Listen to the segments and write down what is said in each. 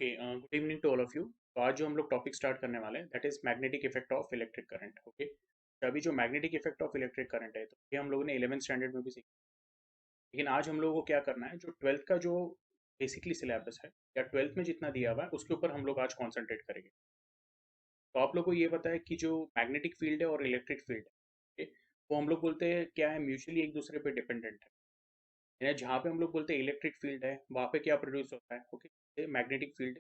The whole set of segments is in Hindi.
Okay, good evening to all of you. तो आज जो हम लोग टॉपिक स्टार्ट करने वाले हैं that is magnetic effect of electric current. Okay, तो अभी जो magnetic effect of electric current है तो ये हम लोगों ने 11th स्टैंडर्ड में भी सीखा। लेकिन आज हम लोगों को क्या करना है, जो ट्वेल्थ का जो बेसिकली सिलेबस है या ट्वेल्थ में जितना दिया हुआ है उसके ऊपर हम लोग आज कॉन्सेंट्रेट करेंगे। तो आप लोग को ये पता है कि जो मैग्नेटिक फील्ड है और इलेक्ट्रिक फील्ड है, okay, वो हम लोग बोलते हैं क्या है, म्यूचुअली एक दूसरे पे डिपेंडेंट है। यानी जहाँ पे हम लोग बोलते हैं इलेक्ट्रिक फील्ड है वहाँ पे क्या प्रोड्यूस होता है, ओके, मैग्नेटिक फील्ड।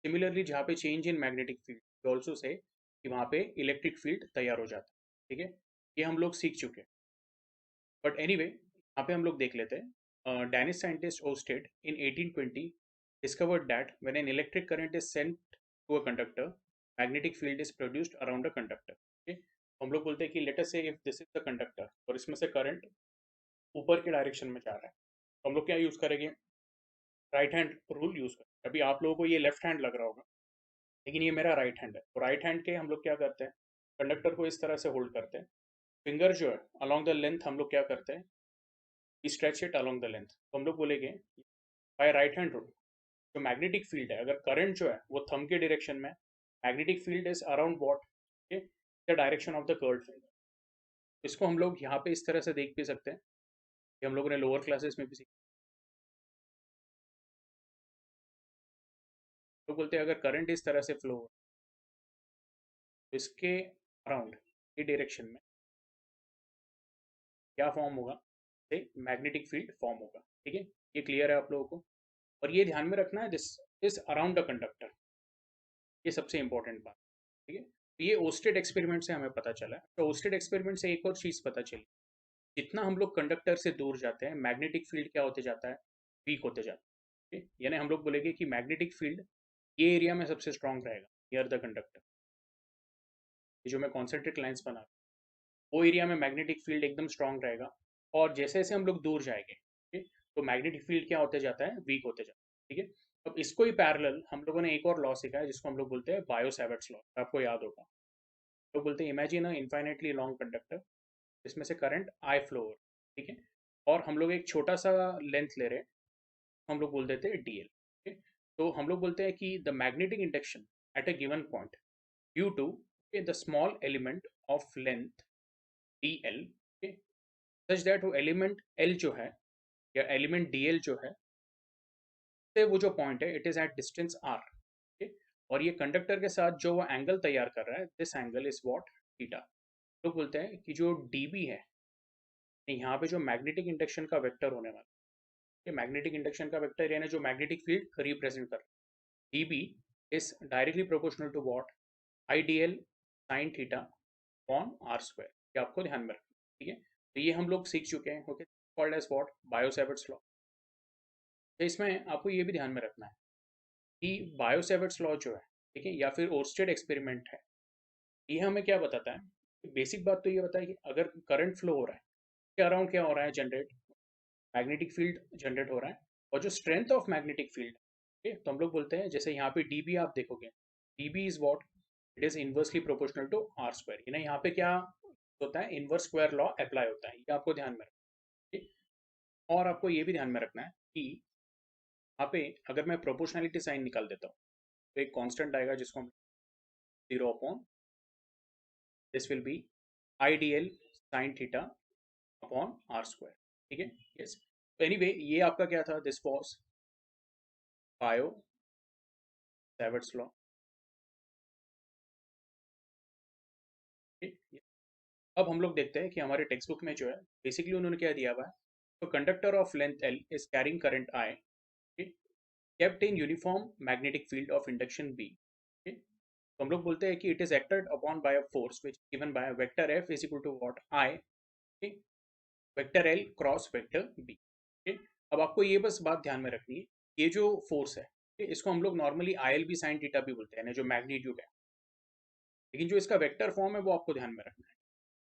सिमिलरली जहाँ पे change in magnetic field also say कि वहाँ पे इलेक्ट्रिक फील्ड तैयार हो जाता है। ठीक है, ये हम लोग सीख चुके हैं। बट एनीवे यहाँ पे हम लोग देख लेते हैं। Danish scientist ousted in 1820 discovered that when an electric current is sent to a conductor, magnetic field is produced around a conductor. Okay? हम लोग बोलते हैं कि लेट अस से if this is the conductor और इसमें से करंट ऊपर के डायरेक्शन में जा रहा है, तो हम लोग क्या यूज करेंगे, राइट हैंड रूल यूज करेंगे। अभी आप लोगों को ये लेफ्ट हैंड लग रहा होगा, लेकिन ये मेरा राइट हैंड है। तो राइट हैंड के हम लोग क्या करते हैं, कंडक्टर को इस तरह से होल्ड करते हैं। फिंगर जो है अलोंग द लेंथ हम लोग क्या करते हैं, stretch it along the length. तो हम लोग बोलेंगे बाय राइट हैंड रूल जो मैग्नेटिक फील्ड है, अगर करंट जो है वो थंब के डायरेक्शन में, magnetic field is around what, the direction of the curved finger. इसको हम लोग यहाँ पे इस तरह से देख भी सकते हैं, ये हम लोगों ने लोअर क्लासेस में भी सीखा। तो बोलते हैं अगर करंट इस तरह से फ्लो हो तो इसके अराउंड ये डायरेक्शन में क्या फॉर्म होगा, मैग्नेटिक फील्ड फॉर्म होगा। ठीक है, ये क्लियर है आप लोगों को। और ये ध्यान में रखना है, this is around the conductor, ये सबसे इंपॉर्टेंट बात। ठीक है, तो ये ओस्टेड एक्सपेरिमेंट से हमें पता चला है। तो ओस्टेड एक्सपेरिमेंट से एक और चीज़ पता चली, जितना हम लोग कंडक्टर से दूर जाते हैं मैग्नेटिक फील्ड क्या होते जाता है, वीक होते जाता है। ठीक है? यानी हम लोग बोलेंगे कि मैग्नेटिक फील्ड ये एरिया में सबसे स्ट्रांग रहेगा नियर द कंडक्टर। ये जो मैं कॉन्सेंट्रिक लाइंस बना रहा हूं, वो एरिया में मैग्नेटिक फील्ड एकदम स्ट्रांग रहेगा। और जैसे जैसे हम लोग दूर जाएंगे, ठीक है, तो मैग्नेटिक फील्ड क्या होते जाता है, वीक होते जाता है। ठीक है, अब इसको ही पैरेलल हम लोगों ने एक और लॉ सीखा है जिसको हम लोग बोलते हैं बायो सेवर्ट्स लॉ। आपको याद होगा, तो बोलते हैं imagine a infinitely long conductor जिसमें से करंट आई फ्लो हो रहा है। ठीक है, और हम लोग एक छोटा सा लेंथ ले रहे हैं, हम लोग बोल देते हैं डीएल। ठीक है, तो हम लोग बोलते हैं कि the magnetic induction at a given point due to the small element of length D L, such that वो एलिमेंट एल जो है या एलिमेंट डी एल जो है, से वो जो पॉइंट है it is at distance R. और ये कंडक्टर के साथ जो वो एंगल तैयार कर रहा है, this angle is what, theta. तो बोलते हैं कि जो डीबी है, यहाँ पे जो मैग्नेटिक इंडक्शन का वेक्टर होने वाला है, मैग्नेटिक इंडक्शन का वेक्टर यानी जो मैग्नेटिक फील्ड रिप्रेजेंट कर रहा है, DB is directly proportional to what, I D L sine theta upon R square. ये आपको ध्यान में रखना। ठीक है, तो ये हम लोग सीख चुके हैं। Okay, called as what, Biot Savart's law. तो इसमें आपको ये भी ध्यान में रखना है कि बायो सेवर्ट्स लॉ जो है, ठीक है, या फिर ओर्स्टेड एक्सपेरिमेंट है, ये हमें क्या बताता है, बेसिक बात तो ये बताया कि अगर करंट फ्लो हो रहा है, क्या अराउंड क्या हो रहा है, जनरेट मैग्नेटिक फील्ड जनरेट हो रहा है। और जो स्ट्रेंथ ऑफ मैग्नेटिक फील्ड, ठीक है, तो हम लोग बोलते हैं जैसे यहाँ पे डीबी आप देखोगे, DB is what, it is inversely proportional to R square. यानी यहाँ पे क्या होता है, इनवर्स स्क्वायर लॉ अप्लाई होता है, ये आपको ध्यान में रखना है। और आपको ये भी ध्यान में रखना है कि यहाँ पे अगर मैं प्रोपोर्शनलिटी साइन निकाल देता हूँ तो एक कांस्टेंट आएगा जिसको हम 0 upon, this will be I D L sine theta upon R square. ठीक है, यस। तो एनीवे ये आपका क्या था, this was Biot Savart's law. अब हम लोग देखते हैं कि हमारे टेक्स्ट बुक में जो है बेसिकली उन्होंने क्या दिया हुआ है, तो conductor of length L is carrying current I, kept in uniform magnetic field of induction B। okay? तो हम लोग बोलते हैं कि it is acted upon by a force which given by vector F is equal to what, I vector L cross vector B. अब आपको ये बस बात ध्यान में रखनी है, ये जो फोर्स है, इसको हम लोग normally I L B sine theta भी बोलते हैं, जो मैग्नीट्यूड है, लेकिन जो इसका वेक्टर फॉर्म है वो आपको ध्यान में रखना है।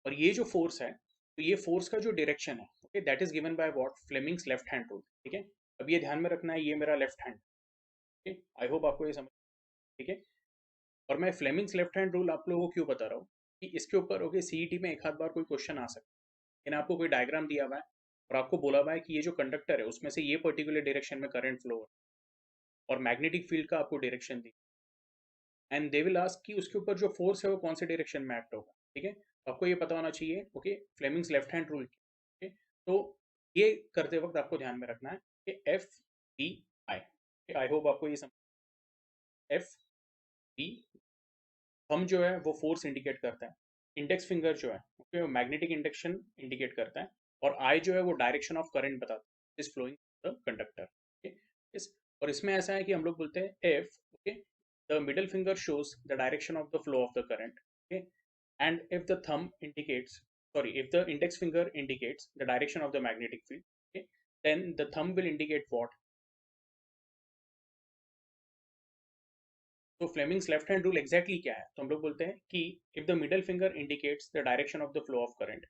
और ये जो फोर्स है, तो ये फोर्स का जो डायरेक्शन है, okay, that is given by what, Fleming's left hand rule. ठीक है, अब ये ध्यान में रखना है, ये मेरा लेफ्ट हैंड। ठीक, आई होप आपको ये समझ। ठीक है, और मैं फ्लेमिंग्स लेफ्ट हैंड रूल आप लोगों को क्यों बता रहा हूँ कि इसके ऊपर ओके सीईटी में एक आध बार कोई क्वेश्चन आ सकता है। लेकिन आपको कोई डायग्राम दिया हुआ है और आपको बोला हुआ है कि ये जो कंडक्टर है उसमें से ये पर्टिकुलर डायरेक्शन में करंट फ्लो हो रहा है, और मैग्नेटिक फील्ड का आपको direction the, and they will ask कि उसके ऊपर जो फोर्स है वो कौन से डायरेक्शन में एक्ट होगा, ठीक है। तो आपको ये पता होना चाहिए, okay, Fleming's left hand rule, okay. तो ये करते वक्त आपको ध्यान में रखना है कि F B I, I hope आपको ये समझ, एफ बी, थंब जो है वो फोर्स इंडिकेट करता है, इंडेक्स फिंगर जो है ओके वो मैग्नेटिक इंडक्शन इंडिकेट करता है, और आई जो है वो डायरेक्शन ऑफ करंट बताता है is flowing the conductor, okay. इस और इसमें ऐसा है कि हम लोग बोलते हैं F, okay, the middle finger shows the direction of the flow of the current, okay, and if the thumb indicates, sorry, if the index finger indicates the direction of the magnetic field, okay, then the thumb will indicate what? तो Fleming's left hand rule exactly क्या है, तो हम लोग बोलते हैं कि if the middle finger indicates the direction of the flow of current,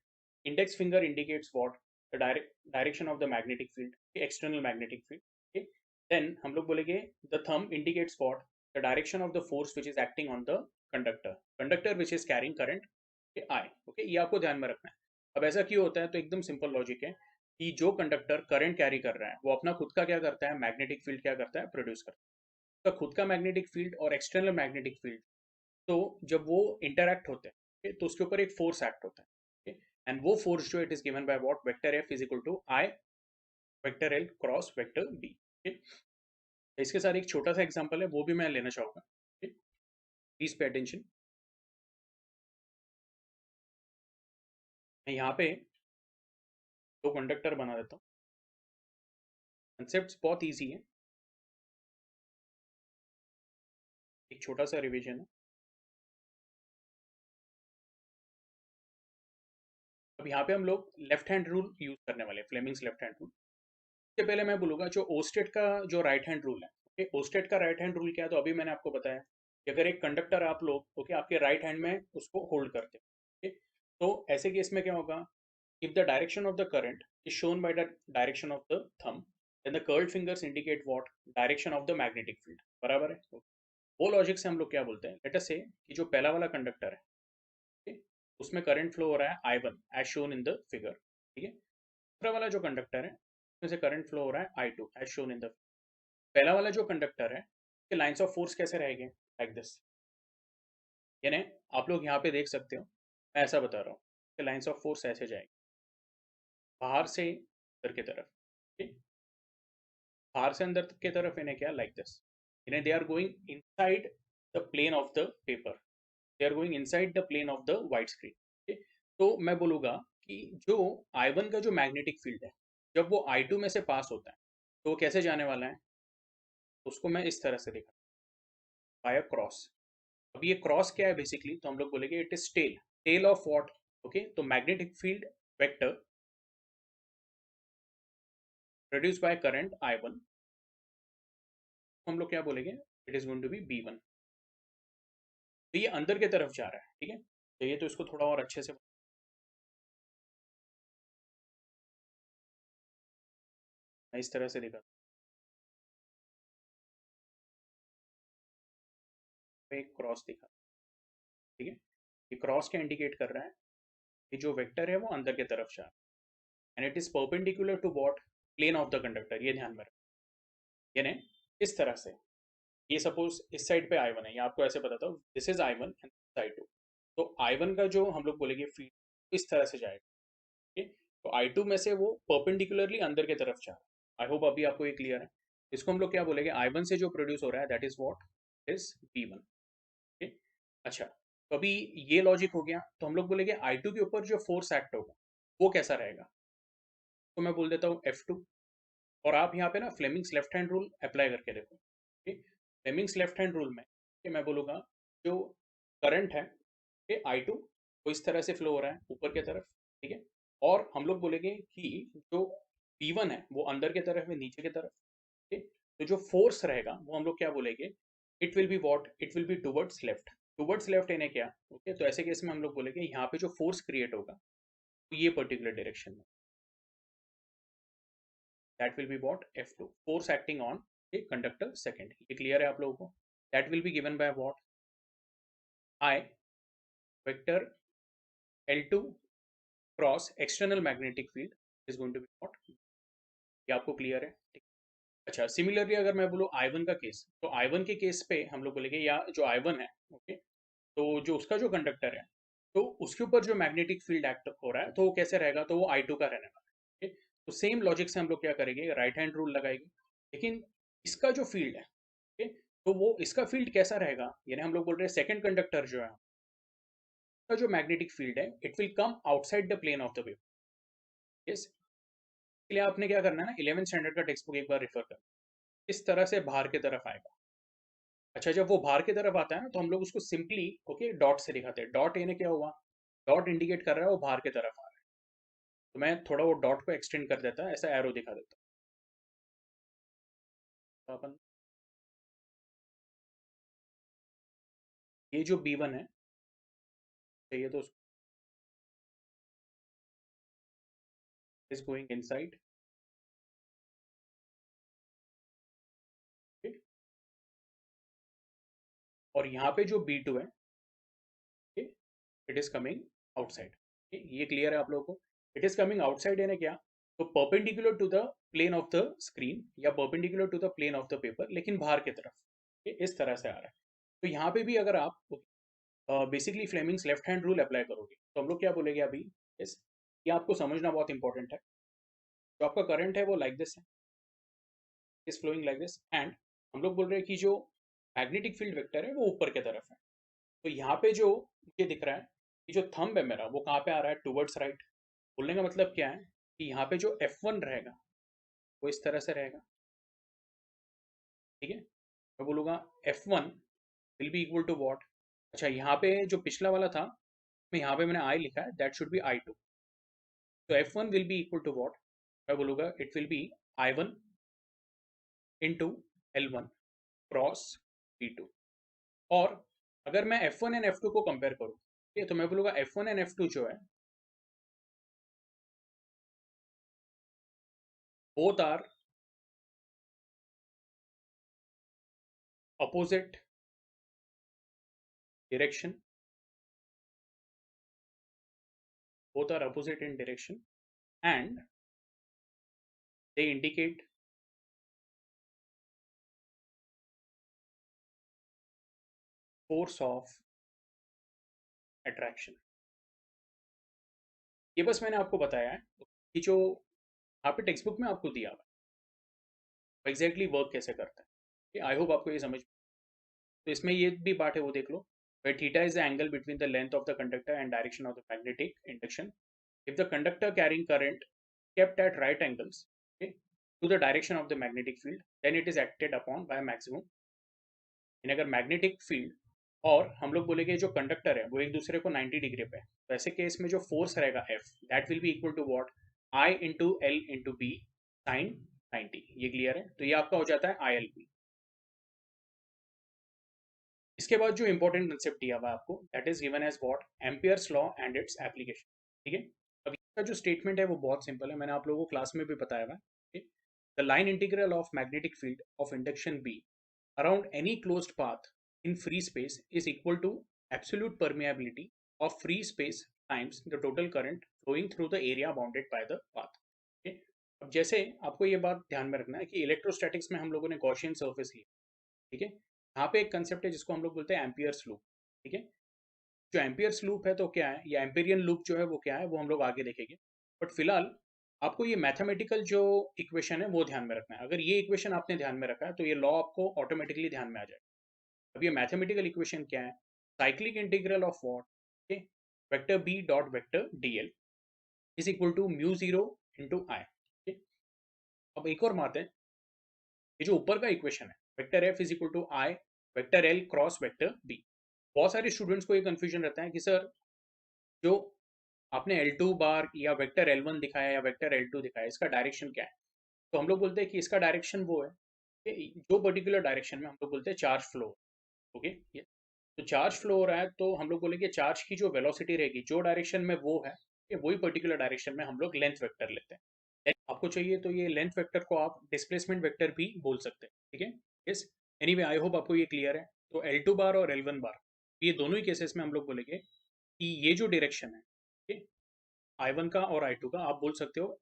index finger indicates what? The direction of the magnetic field, external magnetic field, okay, then हम लोग बोलेंगे the thumb indicates what? The direction of the force which is acting on the conductor which is carrying current, I, okay. ये आपको ध्यान में रखना है। अब ऐसा क्यों होता है, तो एकदम सिंपल लॉजिक है कि जो कंडक्टर करंट कैरी कर रहा है वो अपना खुद का क्या करता है, मैग्नेटिक फील्ड क्या करता है, प्रोड्यूस करता है। का खुद का मैग्नेटिक फील्ड और एक्सटर्नल मैग्नेटिक फील्ड, तो जब वो इंटरैक्ट होते हैं तो उसके ऊपर एक फोर्स एक्ट होता है, एंड वो फोर्स जो it is given by what? Vector F is equal to I vector L cross vector B, इसके साथ एक छोटा सा एग्जांपल है वो भी मैं लेना चाहूंगा, प्लीज पे अटेंशन। मैं यहाँ पे दो कंडक्टर बना देता हूँ, कंसेप्ट बहुत ईजी है, एक छोटा सा रिविजन है। अब यहाँ पे हम लोग लेफ्ट हैंड रूल यूज करने वाले हैं, फ्लेमिंग्स लेफ्ट हैंड रूल। सबसे पहले मैं बोलूंगा जो ओस्टेट का जो राइट हैंड रूल है, ओके, ओस्टेट का राइट हैंड रूल क्या है, तो अभी मैंने आपको बताया कि अगर एक कंडक्टर आप लोग ओके आपके राइट हैंड में उसको होल्ड करते हैं, ओके, तो ऐसे केस में क्या होगा? If the direction of the current is shown by the direction of the thumb, then the curled fingers indicate what? Direction of the magnetic field, बराबर है। वो लॉजिक से हम लोग क्या बोलते हैं, लेट अस से कि जो पहला वाला कंडक्टर है, okay, उसमें करंट फ्लो हो रहा है I1 as shown in the figure, ठीक है। दूसरा वाला जो कंडक्टर है उसमें से करंट फ्लो हो रहा है I2 as shown in the, पहला वाला जो कंडक्टर है उसके लाइंस ऑफ फोर्स कैसे रहेंगे? लाइक दिस, यानी आप लोग यहाँ पे देख सकते हो, मैं ऐसा बता रहा हूँ कि लाइंस ऑफ फोर्स ऐसे जाएंगे बाहर से अंदर की तरफ, ठीक, बाहर से अंदर की तरफ, इन्हें क्या? लाइक दिस, इन्हें they are going inside the plane of the paper, they are going inside the plane of the white screen, ठीक। तो मैं बोलूँगा कि जो I1 का जो मैग्नेटिक फील्ड है जब वो I2 में से पास होता है तो वो कैसे जाने वाला है, उसको मैं इस तरह से दिखा, बाय क्रॉस। अब ये क्रॉस क्या है बेसिकली, तो हम लोग बोलेंगे it is tail, tail of what? Okay, तो magnetic field vector produce by current I1, हम लोग क्या बोलेंगे? It is going to be B1। तो ये अंदर की तरफ जा रहा है, ठीक है। तो ये तो इसको थोड़ा और अच्छे से मैं इस तरह से दिखा, एक क्रॉस दिखा, ठीक है। ये क्रॉस क्या इंडिकेट कर रहा है कि जो वेक्टर है वो अंदर की तरफ जा रहा है, and it is perpendicular to what? Plane of the conductor, ये ध्यान में रखें, यानी इस तरह से, ये सपोज इस साइड पे I1 है, ये आपको ऐसे बताता हूँ, this is I1 and I2, तो I1 का जो हम लोग बोलेंगे फील्ड इस तरह से जाएगा, ठीक है। तो I2 में से वो परपेंडिकुलरली अंदर की तरफ जा रहा है। आई होप अभी आपको ये क्लियर है। इसको हम लोग क्या बोलेंगे? I1 से जो प्रोड्यूस हो रहा है that is what? Is B1, ठीक है। अच्छा, तो अभी ये लॉजिक हो गया, तो हम लोग बोलेंगे I2 के ऊपर जो फोर्स एक्ट होगा वो कैसा रहेगा, तो मैं बोल देता हूँ F2। और आप यहाँ पे ना Fleming's left hand rule apply करके देखो, ठीक। फ्लेमिंग्स लेफ्ट हैंड रूल में कि मैं बोलूँगा जो करंट है कि I2 वो इस तरह से फ्लो हो रहा है ऊपर की तरफ, ठीक है। और हम लोग बोलेंगे कि जो P1 है वो अंदर की तरफ है, नीचे की तरफ, ठीक। तो जो फोर्स रहेगा वो हम लोग क्या बोलेंगे? It will be what? It will be towards left, towards left इन्हें क्या, ओके। तो ऐसे केस में हम लोग बोलेंगे यहाँ पे जो फोर्स क्रिएट होगा तो ये पर्टिकुलर डायरेक्शन में, that will be what? F2, force acting on a conductor second, ये clear है आप लोगों को? That will be given by what? I vector L2 cross external magnetic field is going to be what? ये आपको clear है, ठीक। अच्छा, सिमिलरली अगर मैं बोलूँ I1 का केस, तो I1 के केस पे हम लोग बोलेंगे, या जो I1 है, ओके, तो जो उसका जो कंडक्टर है, तो उसके ऊपर जो मैग्नेटिक फील्ड एक्ट हो रहा है, तो वो कैसे रहेगा, तो वो I2 का रहने वाला है, ठीक? तो सेम लॉजिक से हम लोग क्या करेंगे, राइट हैंड रूल लगाएंगे। लेकिन इसका जो फील्ड है, ठीक, तो वो इसका फील्ड कैसा रहेगा, यानी हम लोग बोल रहे हैं सेकंड कंडक्टर जो है, उसका जो मैग्नेटिक फील्ड है, it will come outside the plane of the wave. Yes, इसलिए आपने क्या करना है ना, 11th स्टैंडर्ड का टेक्स्ट बुक एक बार रेफर कर, इस तरह से बाहर की तरफ आएगा। अच्छा, जब वो बाहर की तरफ आता है ना, तो हम लोग उसको सिंपली ओके डॉट से दिखाते हैं। डॉट यानी क्या हुआ, डॉट इंडिकेट कर रहा है वो बाहर की तरफ आ रहा है। तो मैं थोड़ा वो डॉट को एक्सटेंड कर देता, ऐसा एरो दिखा देता। तो अपन ये जो B1 है, चाहिए तो इज गोइंग इनसाइड, और यहाँ पे जो B2 है, इट इज कमिंग आउटसाइड। ये क्लियर है आप लोगों को? इट इज कमिंग आउटसाइड यानी क्या, तो perpendicular to the plane of the screen या perpendicular to the plane of the paper, लेकिन बाहर की तरफ, इस तरह से आ रहा है। तो यहाँ पे भी अगर आप basically Fleming's left hand rule apply करोगे, तो हम लोग क्या बोलेंगे अभी, इस ये आपको समझना बहुत इंपॉर्टेंट है। जो आपका करंट है वो लाइक दिस है, is flowing like this, and हम लोग बोल रहे हैं कि जो मैग्नेटिक फील्ड वेक्टर है वो ऊपर की तरफ है। तो यहाँ पे जो मुझे दिख रहा है कि जो थंब है मेरा, वो कहाँ पे आ रहा है, टूवर्ड्स राइट। बोलने का मतलब क्या है कि यहाँ पे जो F1 रहेगा वो इस तरह से रहेगा, ठीक है। मैं बोलूँगा F1 will be equal to what. अच्छा, यहाँ पे जो पिछला वाला था, मैं यहाँ पे मैंने I लिखा है, दैट शुड बी I2। तो F1 will be equal to what, मैं बोलूँगा it will be I1 into L1 cross B2। और अगर मैं F1 एंड F2 को कंपेयर करूँ, ठीक है, तो मैं बोलूँगा F1 एंड F2 जो है, both are opposite direction, both are opposite in direction, and they indicate force of attraction। ये बस मैंने आपको बताया है कि जो यहाँ पे टेक्स्ट बुक में आपको दिया हुआ है एग्जैक्टली वर्क कैसे करता है। आई होप आपको ये समझ। तो इसमें ये भी बात है, वो देख लो, where theta is the angle between the length of the conductor and direction of the magnetic induction, if the conductor carrying current kept at right angles, okay, to the direction of the magnetic field, then it is acted upon by maximum। अगर मैग्नेटिक फील्ड और हम लोग बोलेंगे जो कंडक्टर है वो एक दूसरे को 90 डिग्री पे है, तो ऐसे केस में जो फोर्स रहेगा F, that will be equal to what, I into L into B sine 90। ये क्लियर है? तो ये आपका हो जाता है ILB। इसके बाद जो इंपॉर्टेंट कंसेप्ट दिया हुआ है आपको, that is given as what, Ampere's law and its application. ठीक है, अब इसका जो स्टेटमेंट है वो बहुत सिंपल है, मैंने आप लोगों को क्लास में भी बताया हुआ है। The line integral of magnetic field of induction B around any closed path in free space is equal to absolute permeability of free space times the total current flowing through the area bounded by the path। okay? अब जैसे आपको ये बात ध्यान में रखना है कि इलेक्ट्रोस्टैटिक्स में हम लोगों ने गॉसियन सरफेस लिया, ठीक है। यहाँ पे एक कंसेप्ट है जिसको हम लोग बोलते हैं एम्पियर्स लूप, ठीक है। जो एम्पियर्स लूप है तो क्या है, या एम्पेरियन लूप जो है वो क्या है, वो हम लोग आगे देखेंगे। बट फिलहाल आपको ये मैथमेटिकल जो इक्वेशन है वो ध्यान में रखना है। अगर ये इक्वेशन आपने ध्यान में रखा है तो ये लॉ आपको ऑटोमेटिकली ध्यान में आ जाएगा। अब ये मैथमेटिकल इक्वेशन क्या है, cyclic integral of what, okay, vector B dot vector DL is equal to mu zero into I. अब एक और बात है, ये जो ऊपर का इक्वेशन है, vector F is equal to I vector L cross vector B. बहुत सारे स्टूडेंट्स को ये कंफ्यूजन रहता है कि सर जो आपने L2 बार या वेक्टर L1 दिखाया या वेक्टर L2 दिखाया, इसका डायरेक्शन क्या है। तो हम लोग बोलते हैं कि इसका डायरेक्शन वो है कि जो पर्टिकुलर डायरेक्शन में हम लोग बोलते हैं चार्ज फ्लो, ओके। तो चार्ज फ्लो हो रहा है तो हम लोग बोलेंगे चार्ज की जो वेलोसिटी रहेगी जो डायरेक्शन में वो है, वही पर्टिकुलर डायरेक्शन में हम लोग लेंथ वेक्टर लेते हैं। आपको चाहिए तो ये लेंथ वेक्टर को आप डिस्प्लेसमेंट वेक्टर भी बोल सकते हैं, ठीक है। यस, एनीवे आई होप आपको ये क्लियर है। तो L2 बार और L1 बार, ये दोनों ही केसेस में हम लोग बोलेंगे कि ये जो डायरेक्शन है, ठीक है, I1 का और I2 का, आप बोल सकते हो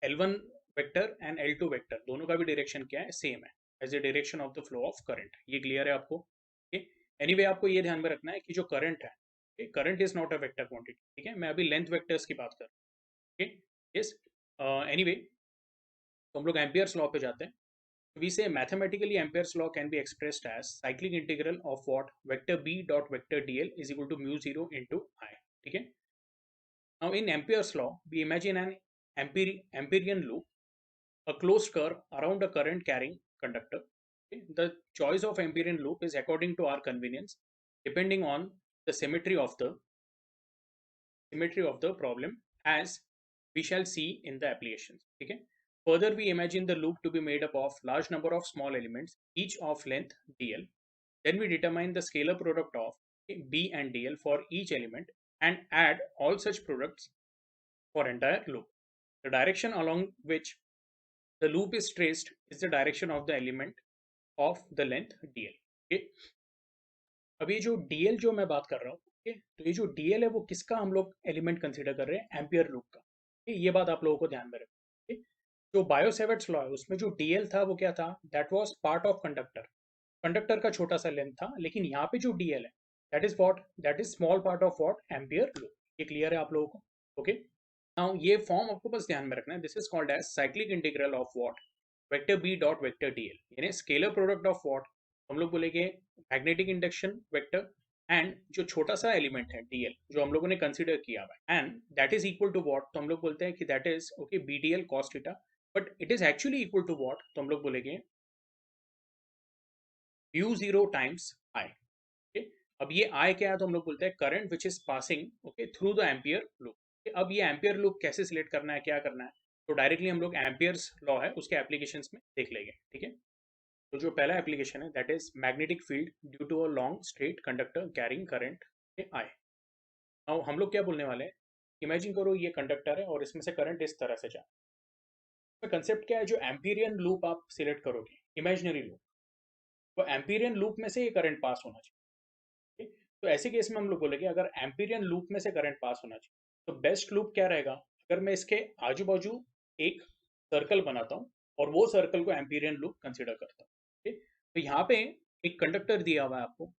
L1 vector and L2 vector दोनों का भी डायरेक्शन क्या है, सेम है as the direction of the flow of current. ये क्लियर है आपको? एनीवे आपको ये ध्यान में रखना है कि जो करंट है, current is not a vector quantity, ठीक है। मैं अभी लेंथ वेक्टर्स की बात कर रहा हूँ, यस। एनीवे तो हम लोग एम्पियर्स लॉ पे जाते हैं। We say mathematically Ampere's law can be expressed as cyclic integral of what vector b dot vector dl is equal to mu 0 into I, ठीक है। Now in Ampere's law we imagine an Amperian loop, a closed curve around a current carrying conductor, okay? The choice of Amperian loop is according to our convenience depending on the symmetry of the problem, as we shall see in the applications, ठीक है। Further, we imagine the loop to be made up of large number of small elements, each of length dl. Then we determine the scalar product of b and dl for each element and add all such products for entire loop. The direction along which the loop is traced is the direction of the element of the length dl. Okay? अब ये जो dl जो मैं बात कर रहा हूँ, तो ये जो dl है वो किसका हम लोग एलिमेंट कंसीडर कर रहे हैं, एम्पियर लूप का। ये बात आप लोगों को ध्यान में रखना। जो बायो-सेवर्ट्स लॉ है उसमें जो dl था वो क्या था, that was part of conductor. Conductor का छोटा सा लेंथ था, लेकिन यहाँ पे जो dl है that is what, that is small part of what, ampere loop. ये क्लियर है आप लोगों को? ओके, नाउ ये फॉर्म आपको बस ध्यान में रखना है। This is called as cyclic integral of what, vector b dot vector dl, यानी स्केलर प्रोडक्ट ऑफ व्हाट हम लोग बोलेंगे मैग्नेटिक इंडक्शन वेक्टर एंड जो छोटा सा एलिमेंट है dl जो हम लोगों ने कंसीडर किया हुआ है, and that is equal to what, तो हम लोग बोलते हैं कि that is okay bdl cos theta, but it is actually equal to what, तो हम लोग बोलेंगे म्यू 0 टाइम्स आई। ओके, अब ये आई क्या है, तो हम लोग बोलते हैं current which is passing okay through the ampere loop. अब ये एम्पियर लूप कैसे सिलेक्ट करना है, क्या करना है, तो डायरेक्टली हम लोग एम्पियर्स लॉ है उसके एप्लीकेशंस में देख लेंगे, ठीक है। तो जो पहला एप्लीकेशन है that is magnetic field due to a long straight conductor carrying current I. Now हम लोग क्या बोलने वाले हैं, इमेजिन करो ये कंडक्टर है और इसमें से करंट इस तरह से जा, तो कंसेप्ट क्या है, जो एम्पीरियन लूप आप सिलेक्ट करोगे, इमेजिनरी लूप, तो एम्पीरियन लूप में से ये करंट पास होना चाहिए, ठीक? तो ऐसे केस में हम लोग बोलेंगे अगर एम्पीरियन लूप में से करंट पास होना चाहिए तो बेस्ट लूप क्या रहेगा, अगर मैं इसके आजू बाजू एक सर्कल बनाता हूँ और वो सर्कल को एम्पीरियन लूप कंसिडर करता हूँ, ठीक? तो यहाँ पे एक कंडक्टर दिया हुआ है आपको,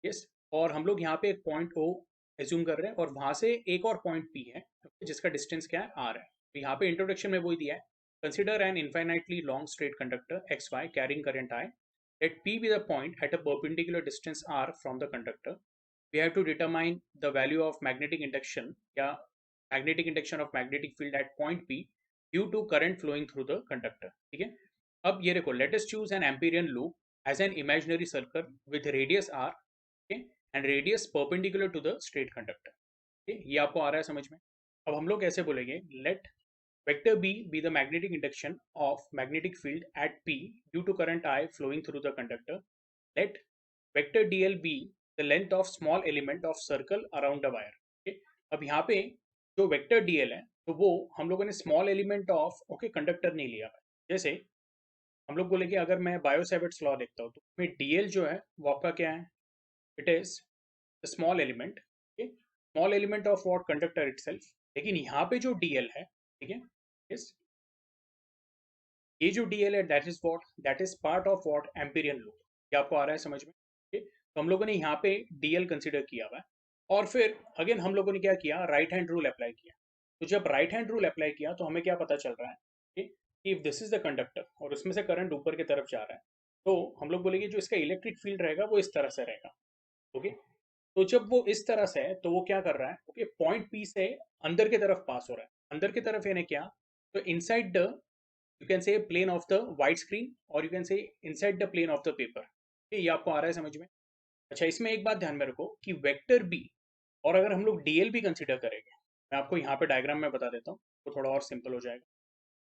यस, और हम लोग यहाँ पे एक पॉइंट ओ एज्यूम कर रहे हैं और वहां से एक और पॉइंट पी है जिसका डिस्टेंस क्या है, आर है। तो यहाँ पे इंट्रोडक्शन में वही दिया है, consider an infinitely long straight conductor X Y carrying current I, let P be the point at a perpendicular distance r from the conductor. We have to determine the value of magnetic induction या magnetic induction of magnetic field at point P due to current flowing through the conductor, ठीक है। अब ये देखो, let us choose an Amperian loop as an imaginary circle with radius r, okay, and radius perpendicular to the straight conductor, okay? ये आपको आ रहा है समझ में? अब हम लोग कैसे बोलेंगे, let vector B be the magnetic induction of magnetic field at P due to current I flowing through the conductor. Let vector dl be the length of small element of circle around the wire. Okay? अब यहाँ पे जो वेक्टर dl है तो वो हम लोगों ने small element of okay conductor नहीं लिया है। जैसे हम लोग बोले कि अगर मैं बायो-सेवर्ट्स लॉ देखता हूँ तो उसमें dl जो है वो आपका क्या है, it is the small element, small element of what, conductor itself. लेकिन यहाँ पे जो dl है, ठीक है, इस ये जो dl है that is what, that is part of what, Amperian loop. ये आपको आ रहा है समझ में? तो हम लोगों ने यहाँ पे dl कंसीडर किया हुआ है और फिर अगेन हम लोगों ने क्या किया, राइट हैंड रूल अप्लाई किया। तो जब राइट हैंड रूल अप्लाई किया तो हमें क्या पता चल रहा है कि if this is the conductor और उसमें से करंट ऊपर की तरफ जा रहा है तो हम लोग बोलेंगे जो इसका इलेक्ट्रिक फील्ड रहेगा वो इस तरह से रहेगा, ओके। तो जब वो इस तरह से है तो वो क्या कर रहा है, ओके, पॉइंट पी से अंदर की तरफ पास हो रहा है। अंदर की तरफ यानी क्या, तो inside the, you can say plane of the white screen or you can say inside the plane of the paper। ये आपको आ रहा है समझ में? अच्छा, इसमें एक बात ध्यान में रखो कि वेक्टर बी और अगर हम लोग डीएल भी कंसीडर करेंगे, मैं आपको यहाँ पे डायग्राम में बता देता हूँ तो थोड़ा और सिंपल हो जाएगा।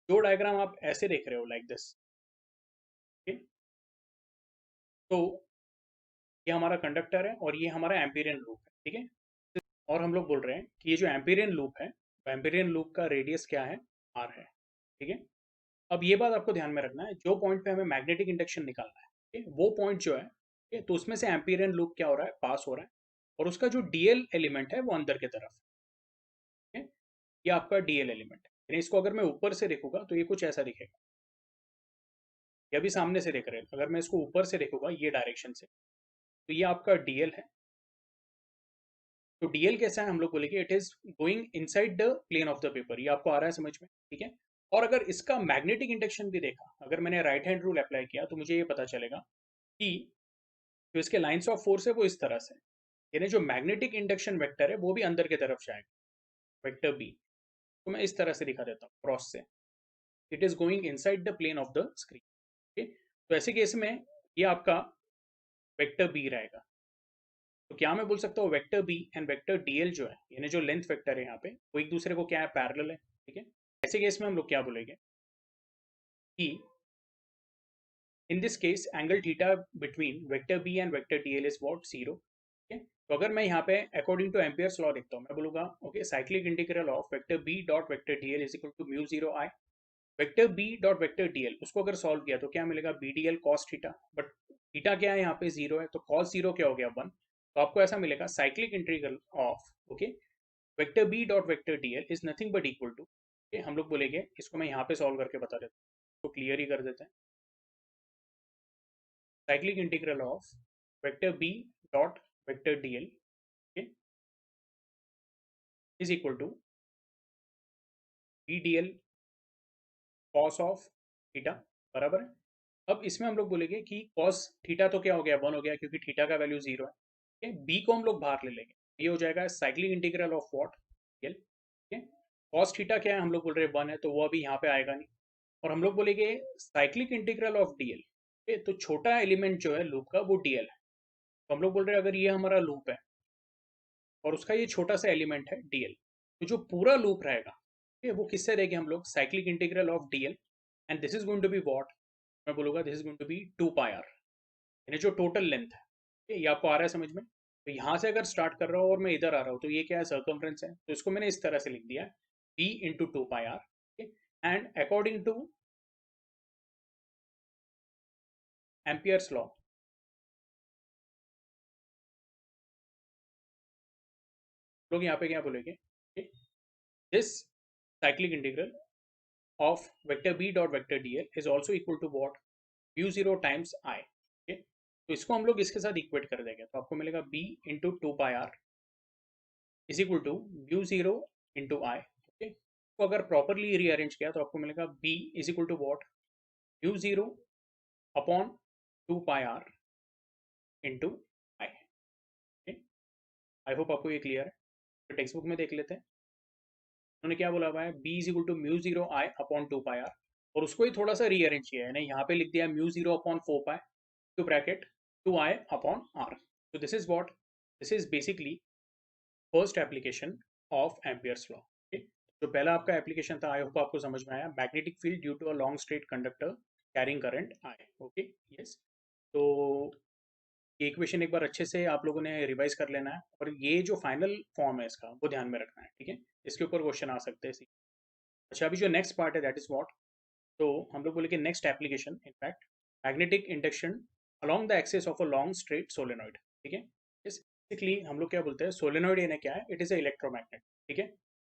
जो डायग्राम आप ऐसे देख रहे हो लाइक दिस, तो ये हमारा कंडक्टर है और ये हमारा एम्पीरियन लूप है, ठीक है। और हम लोग बोल रहे हैं कि ये जो एम्पीरियन लूप है, एम्पीरियन लूप का रेडियस क्या है, आर है, ठीक है। अब ये बात आपको ध्यान में रखना है, जो पॉइंट पे हमें मैग्नेटिक इंडक्शन निकालना है, ठीक है, वो पॉइंट जो है, ठीक है, तो उसमें से एम्पीरियन लूप क्या हो रहा है, पास हो रहा है और उसका जो डीएल एलिमेंट है वो अंदर की तरफ है, ठीक है? ये आपका डीएल एलिमेंट है। यानी इसको अगर मैं ऊपर से देखूंगा तो ये कुछ ऐसा दिखेगा, ये भी सामने से देख रहे हैं, अगर मैं इसको ऊपर से देखूंगा ये डायरेक्शन से, तो ये आपका डीएल है। तो डीएल कैसा है, हम लोग बोलेंगे it is going inside the plane of the paper. ये आपको आ रहा है समझ में, ठीक है। और अगर इसका मैग्नेटिक इंडक्शन भी देखा, अगर मैंने राइट हैंड रूल अप्लाई किया तो मुझे ये पता चलेगा कि जो इसके लाइंस ऑफ फोर्स है वो इस तरह से, यानी जो मैग्नेटिक इंडक्शन वेक्टर है वो भी अंदर की तरफ जाएगा, वेक्टर बी। तो मैं इस तरह से दिखा देता हूँ क्रॉस से, it is going inside the plane of the screen. Okay, तो ऐसे केस में ये आपका वेक्टर बी रहेगा। तो क्या मैं बोल सकता हूँ vector B and vector DL जो है, यानी जो लेंथ वेक्टर है यहाँ पे, वो एक दूसरे को क्या है, पैरेलल है, ठीक है। ऐसे केस में हम लोग क्या बोलेंगे कि in this case angle theta between vector B and vector DL is what, 0। ठीक है, तो अगर मैं यहाँ पे अकॉर्डिंग टू एम्पियर्स लॉ देखता हूँ, मैं बोलूंगा okay cyclic integral of vector B dot vector DL is equal to mu 0 I. Vector B dot vector DL उसको अगर सॉल्व किया तो क्या मिलेगा, B D L cos theta, but theta क्या है यहाँ पे 0 है, तो कॉस 0 क्या हो गया 1। तो आपको ऐसा मिलेगा cyclic integral of okay vector B dot vector DL is nothing but equal to, हम लोग बोलेंगे इसको मैं यहाँ पे सॉल्व करके बता देता हूँ, तो क्लियर ही कर देते हैं। Cyclic integral of vector B dot vector DL is equal to B D L cos of theta, बराबर है। अब इसमें हम लोग बोलेंगे कि कॉस थीटा तो क्या हो गया, 1 हो गया, क्योंकि थीटा का वैल्यू 0 है। ठीक है, बी को हम लोग बाहर ले लेंगे, ये हो जाएगा cyclic integral of what, L. ठीक है, कॉस थीटा क्या है, हम लोग बोल रहे हैं 1 है, तो वो अभी यहाँ पे आएगा नहीं। और हम लोग बोलेंगे साइक्लिक इंटीग्रल ऑफ डीएल, तो छोटा एलिमेंट जो है लूप का वो डीएल है। तो हम लोग बोल रहे हैं अगर ये हमारा लूप है और उसका ये छोटा सा एलिमेंट है डीएल, तो जो पूरा लूप रहेगा वो किससे देंगे हम लोग, cyclic integral of DL, and this is going to be what, मैं बोलूंगा this is going to be 2 pi R, यानी जो टोटल लेंथ है। ये आपको आ रहा है समझ में। तो यहाँ से अगर स्टार्ट कर रहा हूँ और मैं इधर आ रहा हूँ तो ये क्या है, सर्कमफ्रेंस है, तो इसको मैंने इस तरह से लिख दिया है B into 2 pi R, and according to Ampere's law लोग यहाँ पे क्या बोलेंगे, this cyclic integral of vector b dot vector dl is also equal to what, mu 0 times I। okay? तो इसको हम लोग इसके साथ इक्वेट कर देंगे, तो आपको मिलेगा b into 2 pi R is equal to mu 0 into I. Okay, तो अगर प्रॉपरली रीअरेंज किया तो आपको मिलेगा b is equal to what, mu 0 upon 2 pi R into I. I hope आपको ये क्लियर है। तो टेक्स्ट बुक में देख लेते हैं, उन्होंने क्या बोला हुआ है, b is equal to mu 0 I upon 2 pi R, और उसको ही थोड़ा सा रीअरेंज किया है, यहाँ पे लिख दिया mu 0 upon 4 pi to bracket 2i upon r। So this is what, this is basically first application of Ampere's law। okay? जो पहला आपका एप्लीकेशन था, आई होप आपको समझ में आया, magnetic field due to a long straight conductor carrying current I. Okay, yes. तो ये इक्वेशन एक बार अच्छे से आप लोगों ने रिवाइज कर लेना है, और ये जो फाइनल फॉर्म है इसका वो ध्यान में रखना है, ठीक है। इसके ऊपर क्वेश्चन आ सकते हैं। अच्छा, अभी जो नेक्स्ट पार्ट है दैट इज व्हाट, तो हम लोग बोले कि next application in fact magnetic induction along the axis of a long straight solenoid। ठीक है, बेसिकली हम लोग क्या बोलते हैं, सोलेनॉइड यानी क्या है, इट इज अ इलेक्ट्रोमैग्नेट। ठीक है,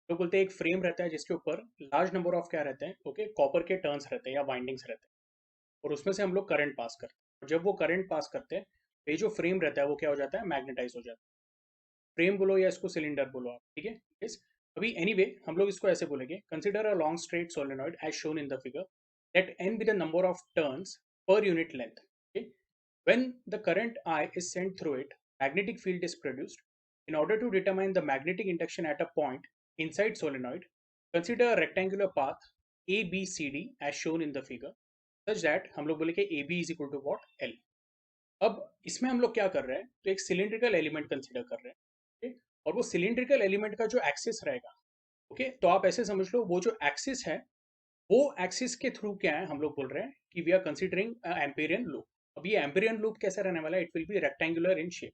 लोग बोलते हैं एक फ्रेम रहता है जिसके ऊपर लार्ज नंबर ऑफ क्या रहते हैं, ओके कॉपर के टर्न्स रहते हैं या वाइंडिंग्स रहते हैं, और उसमें से हम लोग करंट पास करते हैं, और जब वो करंट पास करते हैं तो ये जो फ्रेम रहता है वो क्या हो जाता है, मैग्नेटाइज हो जाता है। फ्रेम बोलो या इसको सिलेंडर बोलो आप, ठीक है। यस, अभी एनीवे हम लोग इसको ऐसे बोलेंगे, consider a long straight solenoid as shown in the figure, let n be the number of turns per unit length। okay? When the current I is sent through it, magnetic field is produced। In order to determine the magnetic induction at a point inside solenoid, consider a rectangular path ABCD as shown in the figure, such that हम लोग बोले कि AB is equal to what, L। अब इसमें हम लोग क्या कर रहे हैं, तो एक सिलिंड्रिकल एलिमेंट कंसिडर कर रहे हैं, okay? और वो सिलिंड्रिकल एलिमेंट का जो एक्सिस रहेगा, ओके तो आप ऐसे समझ लो वो जो एक्सिस है, वो एक्सिस के थ्रू क्या है, हम लोग बोल रहे हैं कि we are considering Amperian loop. अब ये एम्पेरियन लूप कैसा रहने वाला है, it will be rectangular in shape.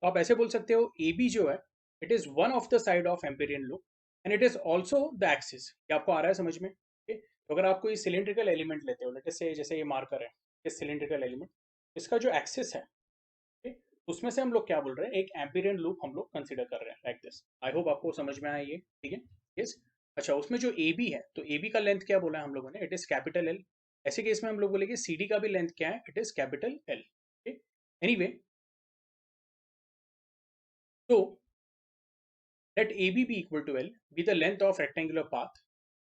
तो आप ऐसे बोल सकते हो ए बी जो है, it is one of the side of Amperian loop and it is also the axis. ये आपको आ रहा है समझ में, okay? तो अगर आपको ये सिलिंड्रिकल एलिमेंट लेते हो, लेटे से जैसे ये मार्कर है, ये सिलिंड्रिकल एलिमेंट, इसका जो एक्सिस है, okay? उसमें से हम लोग क्या बोल रहे हैं, एक एम्पेरियन लूप हम लोग कंसिडर कर रहे हैं लाइक दिस। आई होप आपको समझ में आया ये, ठीक है। यस, अच्छा, उसमें जो ए बी है, तो ए बी का लेंथ क्या बोला है हम लोगों ने, इट इज कैपिटल एल। ऐसे केस में हम लोग बोलेंगे सी डी का भी लेंथ क्या है, it is capital L. Anyway, तो let AB be equal to L, be the length of rectangular path,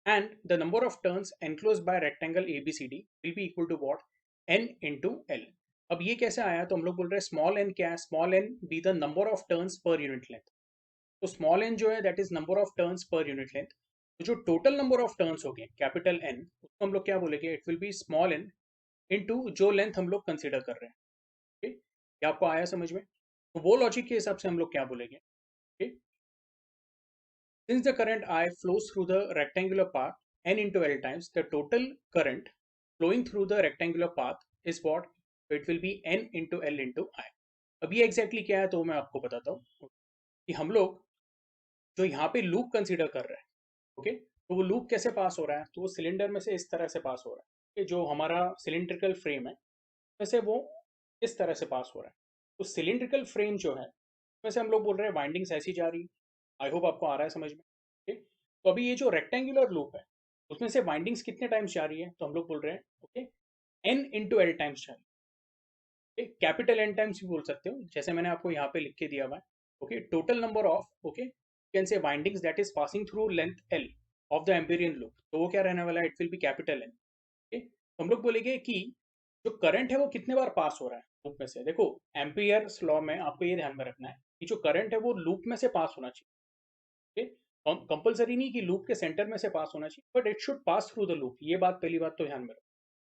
and the number of turns enclosed by rectangle ABCD will be equal to what? N into L. अब ये कैसे आया, तो हम लोग बोल रहे हैं स्मॉल एन क्या है, small N be the number of turns per unit length. तो स्मॉल एन जो है that is number of turns per unit length. तो जो टोटल नंबर ऑफ टर्न्स हो गए कैपिटल एन, उसको हम लोग क्या बोलेंगे, it will be small n into जो लेंथ हम लोग कंसीडर कर रहे हैं। ठीक, ये आपको आया समझ में? तो वो लॉजिक के हिसाब से हम लोग क्या बोलेंगे, ठीक, since the current I flows through the rectangular path n into L times, the total current flowing through the rectangular path is what? It will be n into L into I. अब ये exactly क्या है, तो मैं आपको बताता हूँ कि हम लोग जो यहाँ पे लूप कंसीडर कर रहे हैं, ओके, तो वो लूप कैसे पास हो रहा है, तो वो सिलेंडर में से इस तरह से पास हो रहा है कि जो हमारा सिलेंड्रिकल फ्रेम है वैसे वो इस तरह से पास हो रहा है। तो सिलेंड्रिकल फ्रेम जो है वैसे हम लोग बोल रहे हैं वाइंडिंग्स ऐसी जा रही है। आई होप आपको आ रहा है समझ में, ठीक। तो अभी ये जो रेक्टेंगुलर लूप है उसमें से वाइंडिंग्स कितने टाइम्स जा रही है, तो हम लोग बोल रहे हैं okay N into L times जा रही है। कैपिटल एन टाइम्स भी बोल सकते हो, जैसे मैंने आपको यहाँ पे लिख के दिया हुआ है। Okay, total number of okay can say windings that is passing through length L of the Amperian loop, तो वो क्या रहने वाला है, it will be capital N. Okay, तो हम लोग बोलेंगे कि जो करंट है वो कितने बार पास हो रहा है लूप में से। देखो एम्पियर्स लॉ में आपको ये ध्यान में रखना है कि जो करंट है वो लूप में से पास होना चाहिए। कंपलसरी नहीं कि लूप के सेंटर में से पास होना चाहिए, but it should pass through the loop. ये बात पहली बात तो ध्यान में रखो।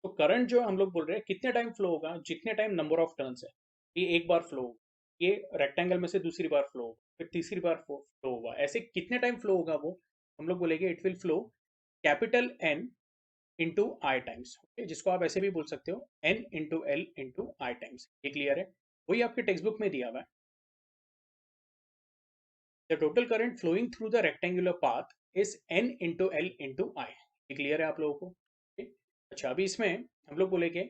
तो करंट जो हम लोग बोल रहे हैं कितने टाइम फ्लो होगा, जितने टाइम नंबर ऑफ टर्न्स है। ये एक बार फ्लो होगा, ये रेक्टेंगल में से दूसरी बार फ्लो होगा, फिर तीसरी बार फ्लो होगा, ऐसे कितने टाइम फ्लो होगा वो हम लोग बोलेंगे it will flow capital N into I times. Okay, जिसको आप ऐसे भी बोल सकते हो N into L into I times. ये क्लियर है? वही आपके टेक्स्ट बुक में दिया हुआ है। The total current flowing through the rectangular path is N into L into I. ये क्लियर है आप लोगों को? okay? अच्छा, अभी इसमें हम लोग बोलेंगे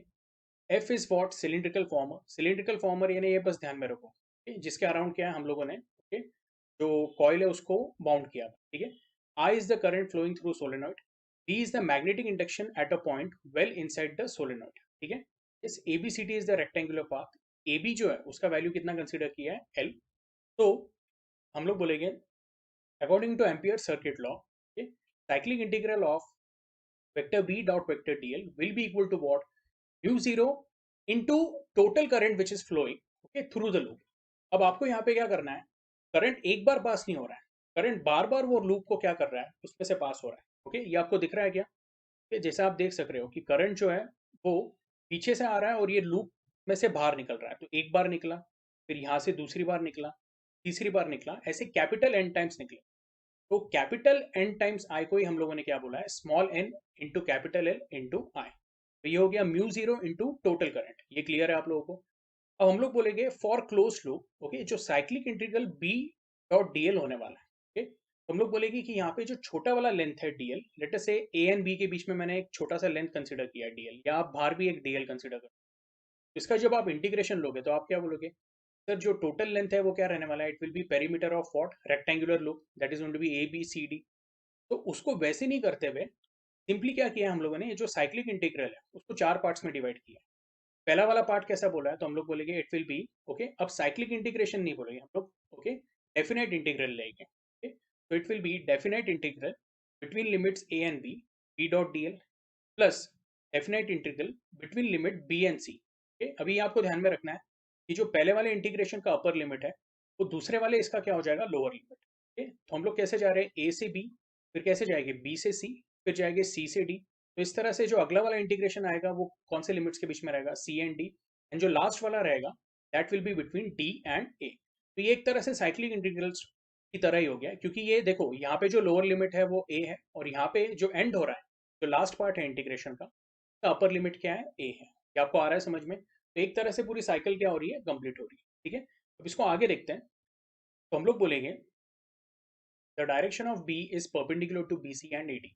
F is what, cylindrical farmer. Cylindrical farmer यानी ये बस ध्यान में रखो, okay? जिसके अराउंड क्या है हम लोगों ने okay? जो कॉइल है उसको बाउंड किया, ठीक है। I is the current flowing through solenoid, B is the magnetic induction at a point well inside the solenoid, ठीक है। इस ABCD is the rectangular path, AB जो है उसका वैल्यू कितना कंसीडर किया है, L। तो हम लोग बोलेंगे according to Ampere circuit law, cyclic integral of vector B dot vector DL will be equal to what, mu zero into total current which is flowing okay through the loop. अब आपको यहाँ पे क्या करना है, करंट एक बार पास नहीं हो रहा है, करंट बार बार वो लूप को क्या कर रहा है, उसमें से पास हो रहा है। ओके, ये आपको दिख रहा है क्या? जैसे आप देख सक रहे हो कि करंट जो है वो पीछे से आ रहा है और ये लूप में से बाहर निकल रहा है। तो एक बार निकला, फिर यहाँ से दूसरी बार निकला, तीसरी बार निकला, ऐसे कैपिटल एन टाइम्स निकले। तो कैपिटल एन टाइम्स आई को ही हम लोगों ने क्या बोला है, small N into capital L into I. तो ये हो गया mu zero into total current. ये क्लियर है आप लोगों को? अब हम लोग बोलेंगे फॉर क्लोज लूप ओके, जो cyclic integral B dot dl होने वाला है। ओके, तो हम लोग बोलेंगे कि यहाँ पे जो छोटा वाला लेंथ है डीएल, लेट अस से ए एंड बी के बीच में मैंने एक छोटा सा लेंथ कंसीडर किया है डीएल, या आप बाहर भी एक डीएल कंसीडर करो। इसका जब आप इंटीग्रेशन लोगे तो आप क्या बोलोगे, सर जो टोटल लेंथ है वो क्या रहने वाला है, it will be perimeter of what, rectangular loop, that is going to be A B C D. तो उसको वैसे नहीं करते हुए सिंपली क्या किया हम लोगों ने, ये जो साइक्लिक इंटीग्रल है उसको चार पार्ट्स में डिवाइड किया। पहला वाला पार्ट कैसा बोला है, तो हम लोग बोलेंगे इट विल बी ओके, अब साइक्लिक इंटीग्रेशन नहीं बोलेंगे हम लोग, ओके डेफिनेट इंटीग्रल लेंगे। ओके, तो it will be definite integral between limits A and B, B dot D L, plus definite integral between limit B and C. Okay, अभी आपको ध्यान में रखना है कि जो पहले वाले इंटीग्रेशन का अपर लिमिट है वो दूसरे वाले इसका क्या हो जाएगा, लोअर लिमिट। ओके, तो हम लोग कैसे जा रहे हैं, ए से बी, फिर कैसे जाएंगे बी से सी, फिर जाएंगे सी से डी। तो इस तरह से जो अगला वाला इंटीग्रेशन आएगा वो कौन से लिमिट्स के बीच में रहेगा, सी एंड डी, एंड जो लास्ट वाला रहेगा that will be between D and A. तो ये एक तरह से साइक्लिक इंटीग्रल्स की तरह ही हो गया, क्योंकि ये देखो यहाँ पे जो लोअर लिमिट है वो ए है, और यहाँ पे जो एंड हो रहा है, जो लास्ट पार्ट है इंटीग्रेशन का, तो अपर लिमिट क्या है, ए है। ये आपको आ रहा है समझ में? तो एक तरह से पूरी साइकिल क्या हो रही है, कंप्लीट हो रही है, ठीक है। अब इसको आगे देखते हैं। तो हम लोग बोलेंगे the direction of B is perpendicular to B C and A D.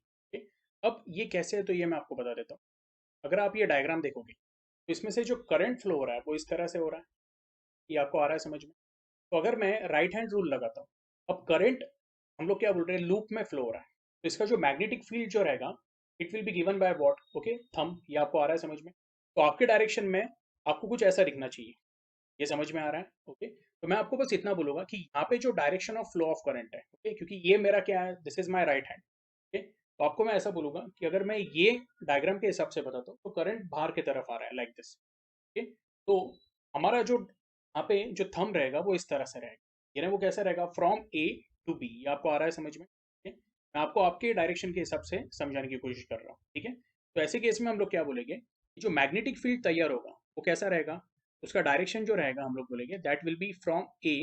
अब ये कैसे है, तो ये मैं आपको बता देता हूँ। अगर आप ये डायग्राम देखोगे तो इसमें से जो करंट फ्लो हो रहा है वो इस तरह से हो रहा है। ये आपको आ रहा है समझ में? तो अगर मैं राइट हैंड रूल लगाता हूँ, अब करंट हम लोग क्या बोल रहे हैं, लूप में फ्लो हो रहा है। तो इसका जो मैग्नेटिक फील्ड जो रहेगा it will be given by what, okay, thumb. ये आपको आ रहा है समझ में? तो आपके डायरेक्शन में आपको कुछ ऐसा दिखना चाहिए। ये समझ में आ रहा है? ओके, तो मैं आपको बस इतना बोलूंगा कि यहाँ पे जो direction of flow of current है, ओके, क्योंकि ये मेरा क्या है, this is my right hand, okay, तो आपको मैं ऐसा बोलूंगा कि अगर मैं ये डायग्राम के हिसाब से बताता हूँ तो करंट बाहर की तरफ आ रहा है लाइक दिस, ओके। तो हमारा जो यहाँ पे जो थंब रहेगा वो इस तरह से रहेगा, यानी वो कैसा रहेगा, फ्रॉम ए टू बी। ये आपको आ रहा है समझ में? ठीक है, मैं आपको आपके डायरेक्शन के हिसाब से समझाने की कोशिश कर रहा हूँ, ठीक है। तो ऐसे केस में हम लोग क्या बोलेंगे, जो मैग्नेटिक फील्ड तैयार होगा वो कैसा रहेगा, उसका डायरेक्शन जो रहेगा हम लोग बोलेंगे that will be from A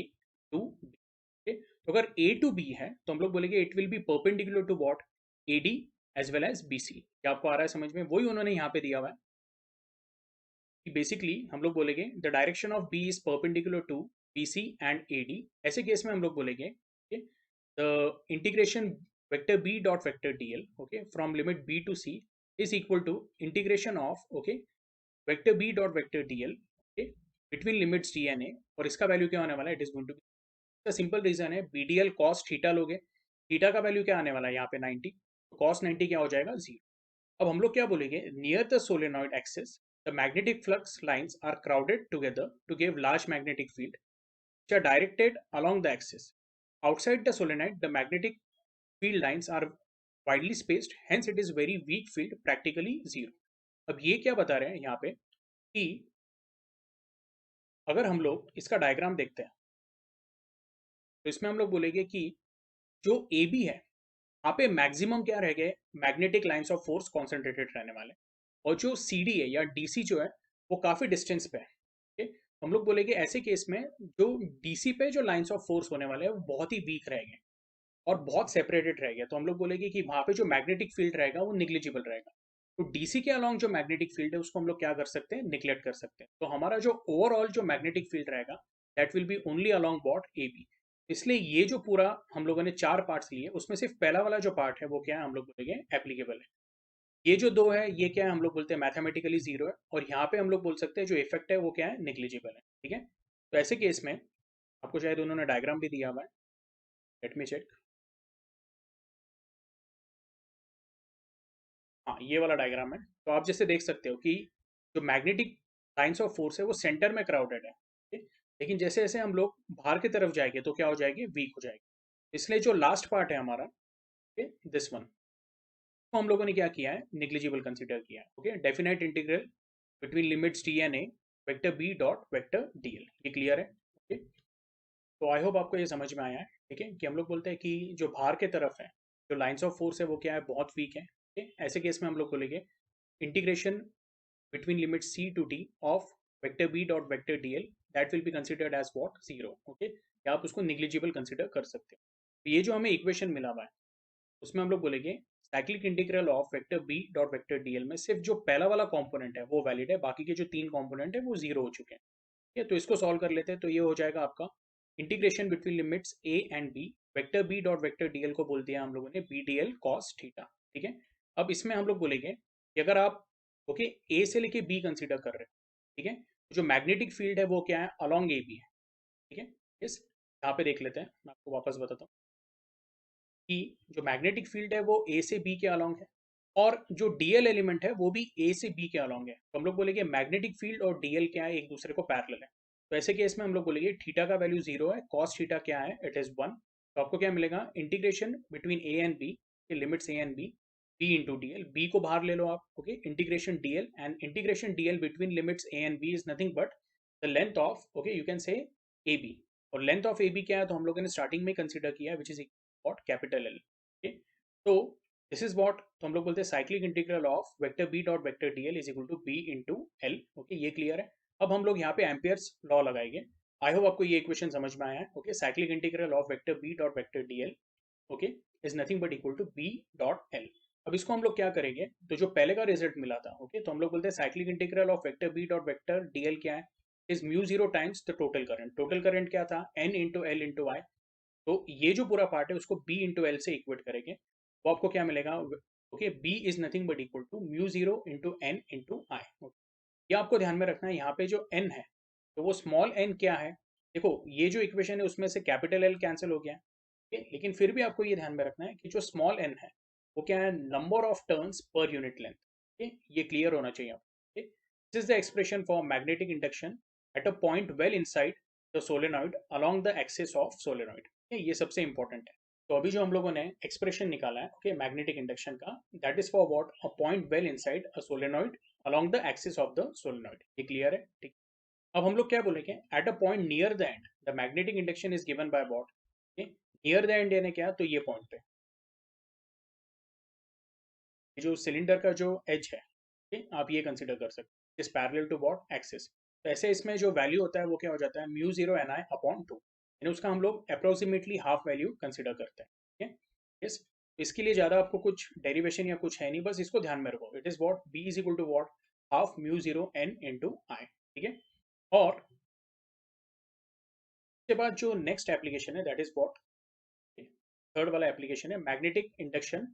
to B. तो अगर ए टू बी है तो हम लोग बोलेंगे it will be perpendicular to what, A D as well as B C. क्या आपको आ रहा है समझ में? वही उन्होंने यहाँ पे दिया हुआ है कि बेसिकली हम लोग बोलेंगे the direction of B is perpendicular to B C and A D. ऐसे केस में हम लोग बोलेंगे the integration vector B dot vector D L, okay, from limit B to C is equal to integration of, okay, vector B dot vector D L, okay, between limits D and A. और इसका वैल्यू क्या होने वाला है, it is going to be, simple reason है, B D L cos theta लोगे, थीटा का वैल्यू क्या आने वाला है यहाँ पे 90, तो कॉस 90 क्या हो जाएगा, 0। अब हम लोग क्या बोलेंगे, near the solenoid axis the magnetic flux lines are crowded together to give large magnetic field which are directed along the axis. Outside the solenoid, the magnetic field lines are widely spaced, hence it is very weak field, practically zero. अब ये क्या बता रहे हैं यहाँ पे कि अगर हम लोग इसका डायग्राम देखते हैं तो इसमें हम लोग बोलेंगे कि जो ए बी है यहाँ पे मैक्सिमम क्या रह गए, magnetic lines of force concentrated रहने वाले, और जो सी डी है या डी सी जो है वो काफी डिस्टेंस पे है, okay? हम लोग बोलेंगे ऐसे केस में जो डीसी पे जो लाइंस ऑफ फोर्स होने वाले हैं वो बहुत ही वीक रहेंगे और बहुत सेपरेटेड रहेगा, तो हम लोग बोलेंगे कि वहाँ पे जो मैग्नेटिक फील्ड रहेगा वो निग्लिजिबल रहेगा। तो डीसी के अलॉन्ग जो मैग्नेटिक फील्ड है उसको हम लोग क्या कर सकते हैं, निग्लेक्ट कर सकते हैं। तो हमारा जो ओवरऑल जो मैग्नेटिक फील्ड रहेगा that will be only along both A B. इसलिए ये जो पूरा हम लोगों ने 4 पार्ट्स लिए उसमें सिर्फ पहला वाला जो पार्ट है वो क्या है, हम लोग बोलेंगे एप्लीकेबल है। ये जो दो है ये क्या है, हम लोग बोलते हैं मैथमेटिकली जीरो है, और यहाँ पे हम लोग बोल सकते हैं जो इफेक्ट है वो क्या है, निग्लिजिबल है, ठीक है। तो ऐसे केस में आपको शायद उन्होंने डायग्राम भी दिया हुआ है, लेट मी चेक। हाँ, ये वाला डायग्राम है। तो आप जैसे देख सकते हो कि जो मैग्नेटिक लाइंस ऑफ फोर्स है वो सेंटर में क्राउडेड है, ठीक? लेकिन जैसे जैसे हम लोग बाहर की तरफ जाएंगे तो क्या हो जाएगी, वीक हो जाएगी। इसलिए जो लास्ट पार्ट है हमारा, दिस वन, तो हम लोगों ने क्या किया है, निग्लिजिबल कंसिडर किया है, okay. Definite integral between limits D and A vector B dot vector D L, ये क्लियर है, ओके। तो आई होप आपको ये समझ में आया है, ठीक है, कि हम लोग बोलते हैं कि जो बाहर के तरफ है जो लाइंस ऑफ फोर्स है वो क्या है, बहुत वीक है, ठीक है। ऐसे केस में हम लोग बोलेंगे integration between limit c to d of vector b dot vector dl that will be considered as what, zero, okay, या आप उसको निग्लिजिबल कंसिडर कर सकते हो। तो ये जो हमें इक्वेशन मिला हुआ है उसमें हम लोग बोलेंगे cyclic integral of vector B dot vector DL में सिर्फ जो पहला वाला कंपोनेंट है वो वैलिड है, बाकी के जो 3 कंपोनेंट है वो जीरो हो चुके हैं, ठीक है। तो इसको सॉल्व कर लेते हैं, तो ये हो जाएगा आपका integration between limits A and B vector B dot vector DL को बोल दिया हम लोगों ने B D L cos theta, ठीक है। अब इसमें हम लोग बोलेंगे कि अगर आप, ओके, ए से लेके बी कंसीडर कर रहे हैं, ठीक है, तो जो मैग्नेटिक फील्ड है वो क्या है, अलॉन्ग ए बी है, ठीक है। इस यहाँ पे देख लेते हैं, मैं आपको वापस बताता हूँ कि जो मैग्नेटिक फील्ड है वो ए से बी के अलॉन्ग है, और जो डीएल एलिमेंट है वो भी ए से बी के अलॉन्ग है। तो हम लोग बोलेंगे मैग्नेटिक फील्ड और डीएल क्या है, एक दूसरे को पैरेलल है। तो ऐसे केस में हम लोग बोलेंगे थीटा का वैल्यू 0 है, कॉस थीटा क्या है, इट इज 1। तो आपको क्या मिलेगा, integration between A and B के limits A and B, B into D l, B को बाहर ले लो आप, okay, integration d l, and integration d l between limits A and B is nothing but the length of, okay, you can say A B. और लेंथ ऑफ ए बी क्या है, तो हम लोगों ने स्टार्टिंग में कंसिडर किया which is what, capital L, okay. तो दिस इज वॉट, तो हम लोग बोलते हैं cyclic integral of vector B dot vector D L is equal to B into L, okay, ये क्लियर है। अब हम लोग यहाँ पे एम्पियर्स लॉ लगाएंगे। आई होप आपको ये इक्वेशन समझ में आया है, okay. Cyclic integral of vector B dot vector D L, okay, is nothing but equal to B dot L. अब इसको हम लोग क्या करेंगे, तो जो पहले का रिजल्ट मिला था, ओके, तो हम लोग बोलते हैं cyclic integral of vector B dot vector D l क्या है, is mu zero times the total current. Total current क्या था, N into L into I. तो ये जो पूरा पार्ट है उसको बी इंटू एल से इक्वेट करेंगे, तो आपको क्या मिलेगा, okay, B is nothing but equal to mu zero into N into I. ये आपको ध्यान में रखना है, यहाँ पे जो एन है तो वो स्मॉल एन क्या है, देखो ये जो इक्वेशन है उसमें से कैपिटल एल कैंसिल हो गया है, ठीक है? लेकिन फिर भी आपको ये ध्यान में रखना है कि जो स्मॉल एन है वो क्या है, number of turns per unit length. ये क्लियर होना चाहिए आपको। This is the expression for magnetic induction at a point well inside the solenoid along the axis of solenoid. ये सबसे इंपॉर्टेंट है। तो अभी जो हम लोगों ने एक्सप्रेशन निकाला है ओके मैग्नेटिक इंडक्शन का, that is for what, a point well inside a solenoid along the axis of the solenoid. ये क्लियर है, ठीक। अब हम लोग क्या बोलेंगे, at a point near the end the magnetic induction is given by what. Near the end यानी क्या, तो ये पॉइंट पे जो सिलेंडर का जो एज है, आप ये कंसिडर कर सकते, is parallel to what, axis. तो ऐसे इसमें जो वैल्यू होता है वो क्या हो जाता है, mu zero N I upon to, यानी उसका हम लोग अप्रोक्सीमेटली हाफ वैल्यू कंसिडर करते हैं। ठीक है, यस। इसके लिए ज़्यादा आपको कुछ डेरिवेशन या कुछ है नहीं, बस इसको ध्यान में रखो, it is what, B is equal to what, half mu zero N into I. ठीक है, और उसके बाद जो नेक्स्ट एप्लीकेशन है दैट इज व्हाट, थर्ड वाला एप्लीकेशन है magnetic induction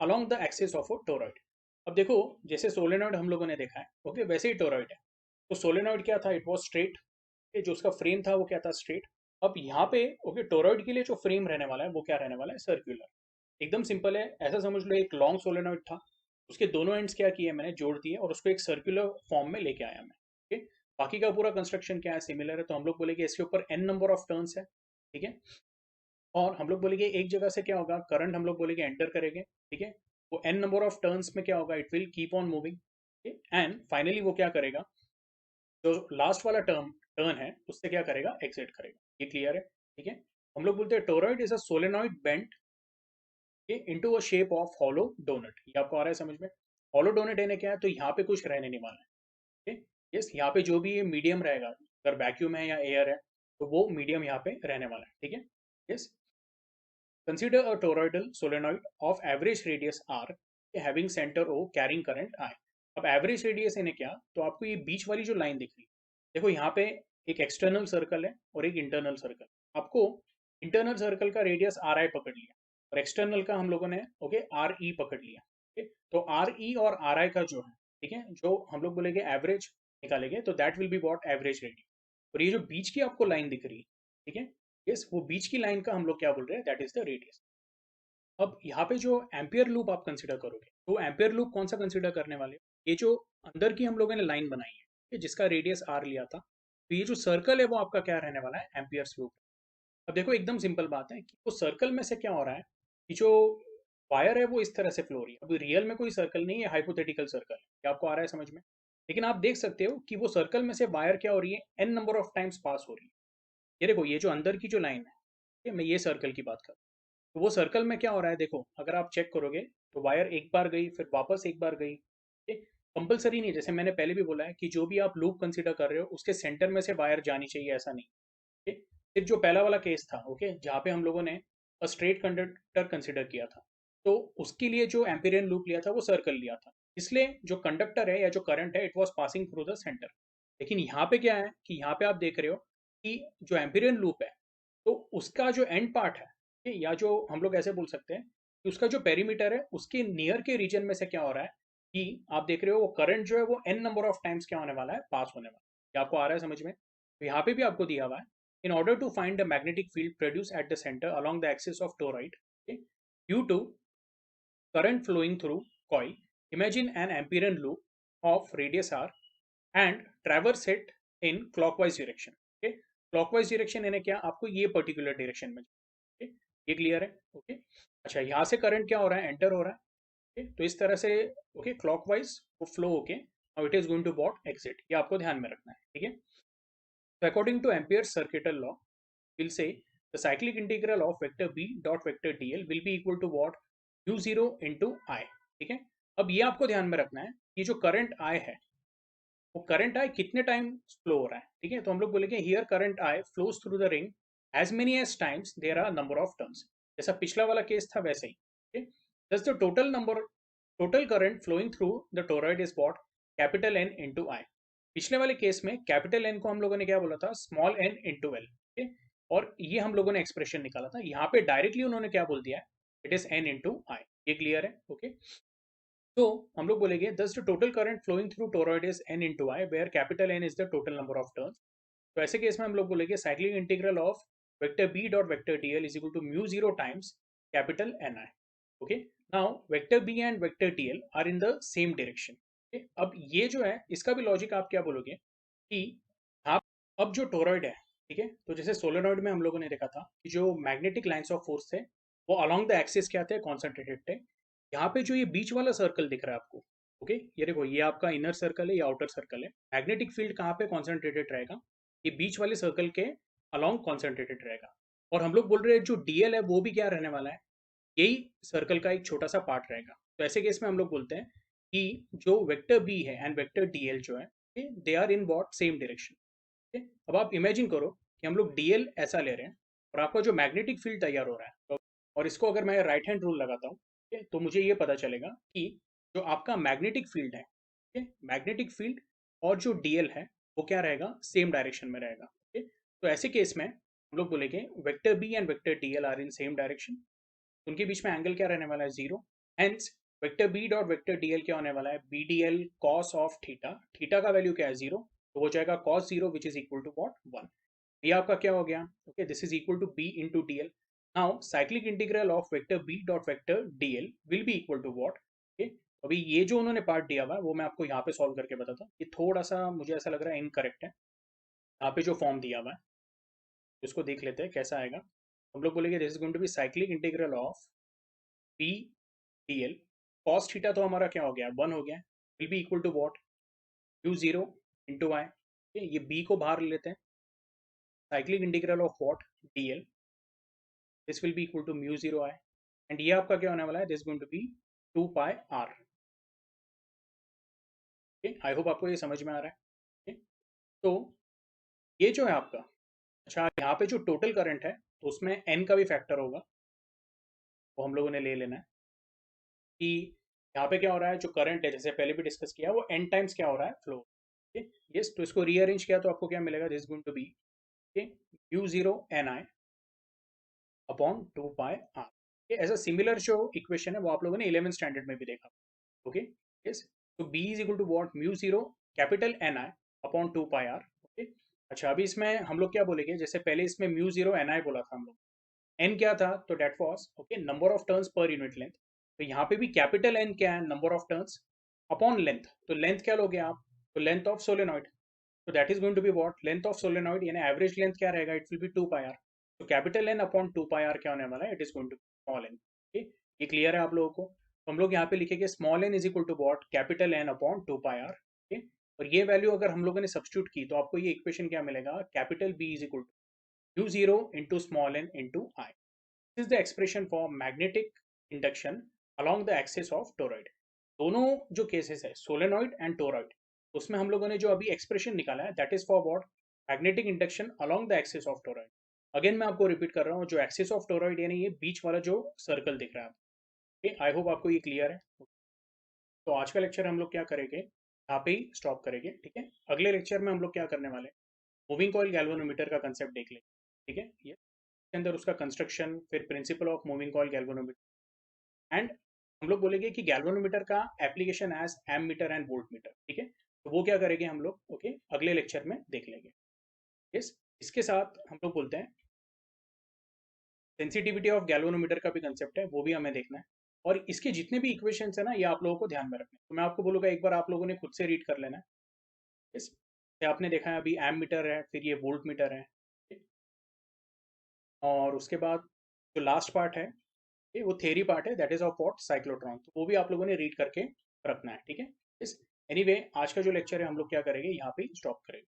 along the axis of a toroid. अब देखो, जैसे सोलेनॉइड हम लोगों ने देखा है ओके, वैसे ही टोरॉइड है। तो सोलेनॉइड क्या था, इट वाज स्ट्रेट, जो उसका फ्रेम था वो क्या था, स्ट्रेट। अब यहाँ पे ओके टोरॉइड के लिए जो फ्रेम रहने वाला है वो क्या रहने वाला है, सर्कुलर। एकदम सिंपल है, ऐसा समझ लो एक लॉन्ग सोलेनॉइड था, उसके दोनों एंड्स क्या किए मैंने, जोड़ दिए और उसको एक सर्कुलर फॉर्म में लेके आया मैं। ठीक, बाकी का पूरा कंस्ट्रक्शन क्या है, सिमिलर है। तो हम लोग बोलेंगे इसके ऊपर एन नंबर ऑफ टर्न्स है। ठीक है, और हम लोग बोलेंगे एक जगह से क्या होगा, करंट हम लोग बोलेंगे एंटर करेंगे। ठीक है, वो एन नंबर ऑफ टर्न्स में क्या होगा, it will keep on moving, and finally वो क्या करेगा, जो लास्ट वाला टर्न है उससे क्या करेगा, एग्जिट करेगा। ये क्लियर है, ठीक है। हम लोग बोलते हैं toroid is a solenoid bent into a shape of hollow donut. ये आपको आ रहा है समझ में, हॉलो डोनट यानी क्या है, तो यहाँ पे कुछ रहने नहीं वाला है। यस, यहाँ पे जो भी ये मीडियम रहेगा, अगर वैक्यूम है या एयर है, तो वो मीडियम यहाँ पे रहने वाला है। ठीक है, yes. Consider a toroidal solenoid of average radius r having center O carrying current I। अब एवरेज रेडियस है क्या, तो आपको ये बीच वाली जो लाइन दिख रही है, देखो यहाँ पे एक एक्सटर्नल सर्कल है और एक इंटरनल सर्कल। आपको इंटरनल सर्कल का रेडियस आर आई पकड़ लिया और एक्सटर्नल का हम लोगों ने ओके आर ई पकड़ लिया। ठीक, तो आर ई और आर आई का जो है, ठीक है, जो हम लोग बोलेंगे एवरेज निकालेंगे, तो that will be what, average radius. और ये जो बीच की आपको लाइन दिख रही है, ठीक है, यस, वो बीच की लाइन का हम लोग क्या बोल रहे हैं, दैट इज द रेडियस। अब यहाँ पे जो एम्पियर लूप आप कंसिडर करोगे, तो एम्पियर लूप कौन सा कंसिडर करने वाले हो, ये जो अंदर की हम लोगों ने लाइन बनाई है, जिसका रेडियस आर लिया था, तो ये जो सर्कल है वो आपका क्या रहने वाला है, एम्पियर्स लूप। अब देखो एकदम सिंपल बात है कि वो सर्कल में से क्या हो रहा है, कि जो वायर है वो इस तरह से फ्लो हो रही है। अभी रियल में कोई सर्कल नहीं है, हाइपोथेटिकल सर्कल है, क्या आपको आ रहा है समझ में। लेकिन आप देख सकते हो कि वो सर्कल में से वायर क्या हो रही है, एन नंबर ऑफ टाइम्स पास हो रही है। ये देखो, ये जो अंदर की जो लाइन है, ठीक है, मैं ये सर्कल की बात कर रहा हूँ। तो वो सर्कल में क्या हो रहा है, देखो अगर आप चेक करोगे, तो वायर एक बार गई फिर वापस एक बार गई। कंपलसरी नहीं है, जैसे मैंने पहले भी बोला है कि जो भी आप लूप कंसीडर कर रहे हो उसके सेंटर में से वायर जानी चाहिए, ऐसा नहीं। ओके, फिर जो पहला वाला केस था ओके, जहाँ पे हम लोगों ने स्ट्रेट कंडक्टर कंसिडर किया था, तो उसके लिए जो एम्पीरियन लूप लिया था वो सर्कल लिया था, इसलिए जो कंडक्टर है या जो करंट है, it was passing through the centre. लेकिन यहाँ पे क्या है कि यहाँ पे आप देख रहे हो कि जो एम्पीरियन लूप है, तो उसका जो एंड पार्ट है, ठीक है, या जो हम लोग ऐसे बोल सकते हैं कि उसका जो पेरीमीटर है उसके नियर के रीजन में से क्या हो रहा है, कि आप देख रहे हो वो करंट जो है वो एन नंबर ऑफ टाइम्स क्या होने वाला है, पास होने वाला है। क्या आपको आ रहा है समझ में, तो यहाँ पे भी आपको दिया हुआ है, in order to find the magnetic field produced at the center along the axis of toroid, okay, due to current flowing through coil, imagine an amperian loop of radius r and traverse it in clockwise direction। okay, clockwise direction यानी क्या, आपको ये पर्टिकुलर डायरेक्शन में, okay? ये क्लियर है, ओके। अच्छा, यहाँ से करंट क्या हो रहा है, एंटर हो रहा है, okay? तो इस तरह से ओके क्लॉकवाइज वो फ्लो होके now it is going to what, exit. ये आपको ध्यान में रखना है, ठीक है। तो according to Ampere's circuital law, we'll say the cyclic integral of vector b dot vector dl will be equal to what, u zero into I। ठीक है, अब ये आपको ध्यान में रखना है कि जो करंट I है, वो करंट I कितने टाइम फ्लो हो रहा है। ठीक है, तो हम लोग बोलेंगे here current I flows through the ring as many as times there are number of turns. जैसा पिछला वाला केस था वैसे ही, ठीक है। Thus the total current flowing through the toroid is what, capital N into I. पिछले वाले केस में कैपिटल N को हम लोगों ने क्या बोला था, स्मॉल n इंटू एल। और ये हम लोगों ने एक्सप्रेशन निकाला था, यहाँ पे डायरेक्टली उन्होंने क्या बोल दिया है, it is n into I. ये क्लियर है, ओके। तो हम लोग बोलेंगे thus the total current flowing through toroid is n into I, where capital N is the total number of turns. तो ऐसे केस में हम लोग बोलेंगे cyclic integral of vector b dot vector dl is equal to mu zero times capital N I. Okay. Now vector B and vector D L are in the same direction. अब ये जो है इसका भी लॉजिक आप क्या बोलोगे कि आप अब जो टोरॉइड है, ठीक है, तो जैसे सोलेनॉइड में हम लोगों ने देखा था कि जो मैग्नेटिक लाइंस ऑफ फोर्स थे वो अलोंग द एक्सिस क्या थे, कॉन्सेंट्रेटेड थे। यहाँ पे जो ये बीच वाला सर्कल दिख रहा है आपको, ओके, ये देखो ये आपका इनर सर्कल है, ये आउटर सर्कल है। मैग्नेटिक फील्ड कहाँ पे कॉन्सेंट्रेटेड रहेगा, ये बीच वाले सर्कल के अलोंग कॉन्सेंट्रेटेड रहेगा। और हम लोग बोल रहे हैं जो डीएल है वो भी क्या रहने वाला है, यही सर्कल का एक छोटा सा पार्ट रहेगा। तो ऐसे केस में हम लोग बोलते हैं कि जो वेक्टर बी है एंड वेक्टर डीएल जो है they are in what same direction. अब आप इमेजिन करो कि हम लोग डीएल ऐसा ले रहे हैं और आपका जो मैग्नेटिक फील्ड तैयार हो रहा है और इसको अगर मैं राइट हैंड रूल लगाता हूँ, ठीक है, तो मुझे ये पता चलेगा कि जो आपका मैग्नेटिक फील्ड है, ठीक है, मैग्नेटिक फील्ड और जो डीएल है वो क्या रहेगा, सेम डायरेक्शन में रहेगा। ठीक है, तो ऐसे केस में हम लोग बोलेंगे vector B and vector DL are in same direction, उनके बीच में एंगल क्या रहने वाला है, zero. Hence vector B dot vector DL क्या होने वाला है, B D L cos of theta, theta का वैल्यू क्या है, जीरो, तो हो जाएगा cos zero which is equal to what, one. ये आपका क्या हो गया, okay, this is equal to B into D L. Now cyclic integral of vector B dot vector D L will be equal to what, okay. अभी ये जो उन्होंने पार्ट दिया हुआ है वो मैं आपको यहाँ पे सॉल्व करके बताता हूँ, ये थोड़ा सा मुझे ऐसा लग रहा है इनकरेक्ट है। यहाँ पे जो फॉर्म दिया हुआ है उसको देख लेते हैं कैसा आएगा। हम लोग बोलेंगे this is going to be cyclic integral of B d L cos theta, तो हमारा क्या हो गया, वन हो गया, will be equal to what, mu zero into I. ये बी को बाहर ले लेते हैं, cyclic integral of what, d l, this will be equal to mu zero I. And ये आपका क्या होने वाला है, this going to be two pi r. I hope आपको ये समझ में आ रहा है। okay? तो ये जो है आपका, अच्छा यहाँ पे जो टोटल करंट है तो उसमें एन का भी फैक्टर होगा, वो हम लोगों ने ले लेना है कि यहाँ पे क्या हो रहा है, जो करंट है जैसे पहले भी डिस्कस किया वो एन टाइम्स क्या हो रहा है, फ्लो। यस, तो इसको रीअरेंज किया तो आपको क्या मिलेगा, this going to be mu zero N I upon two pi R. ये ऐसा सिमिलर जो इक्वेशन है वो आप लोगों ने 11th स्टैंडर्ड में भी देखा, ओके। यस, तो B is equal to what, mu zero capital N I upon two pi R, okay. अच्छा अभी इसमें हम लोग क्या बोलेंगे, जैसे पहले इसमें म्यू जीरो एन आई बोला था हम लोग, एन क्या था, तो that was okay number of turns per unit length. तो यहाँ पे भी कैपिटल एन क्या है, number of turns upon length, तो लेंथ क्या लोगे आप, तो लेंथ ऑफ सोलेनॉइड, तो that is going to be what, length of solenoid, यानी एवरेज लेंथ क्या रहेगा, it will be two pi r. तो capital N upon two pi r क्या होने वाला है, it is going to small n. ये क्लियर है आप लोगों को, तो हम लोग यहाँ पे लिखेंगे small n is equal to what, capital N upon two pi R. और ये वैल्यू अगर हम लोगों ने सब्स्टिट्यूट की तो आपको ये इक्वेशन क्या मिलेगा, capital B is equal to mu zero into small N into I. This is the expression for magnetic induction along the axis of toroid। दोनों जो केसेस है सोलेनॉइड एंड टोरॉइड, उसमें हम लोगों ने जो अभी एक्सप्रेशन निकाला है that is for what, magnetic induction along the axis of toroid. Again मैं आपको रिपीट कर रहा हूँ, जो एक्सिस ऑफ टोरॉइड यानी ये बीच वाला जो सर्कल दिख रहा है, आई होप आपको ये क्लियर है। तो आज का लेक्चर हम लोग क्या करेंगे, यहाँ पे ही स्टॉप करेंगे, ठीक है। अगले लेक्चर में हम लोग क्या करने वाले, मूविंग कॉइल गैल्वेनोमीटर का कंसेप्ट देख लेंगे, ठीक है। ये के अंदर उसका कंस्ट्रक्शन, फिर principle of moving coil galvanometer, and हम लोग बोलेंगे कि गैल्वेनोमीटर का application as ammeter and voltmeter, ठीक है। तो वो क्या करेंगे हम लोग, ओके, अगले लेक्चर में देख लेंगे। यस, इसके साथ हम लोग बोलते हैं सेंसिटिविटी ऑफ गैल्वेनोमीटर का भी कंसेप्ट है, वो भी हमें देखना है। और इसके जितने भी इक्वेशंस है ना, ये आप लोगों को ध्यान में रखना है, तो मैं आपको बोलूँगा एक बार आप लोगों ने खुद से रीड कर लेना है। यस, आपने देखा है अभी एम मीटर है, फिर ये वोल्ट मीटर है, और उसके बाद जो लास्ट पार्ट है वो थेरी पार्ट है, that is of what, cyclotron, तो वो भी आप लोगों ने रीड करके रखना है, ठीक है। इस एनीवे आज का जो लेक्चर है हम लोग क्या करेंगे, यहाँ पे स्टॉप करेंगे।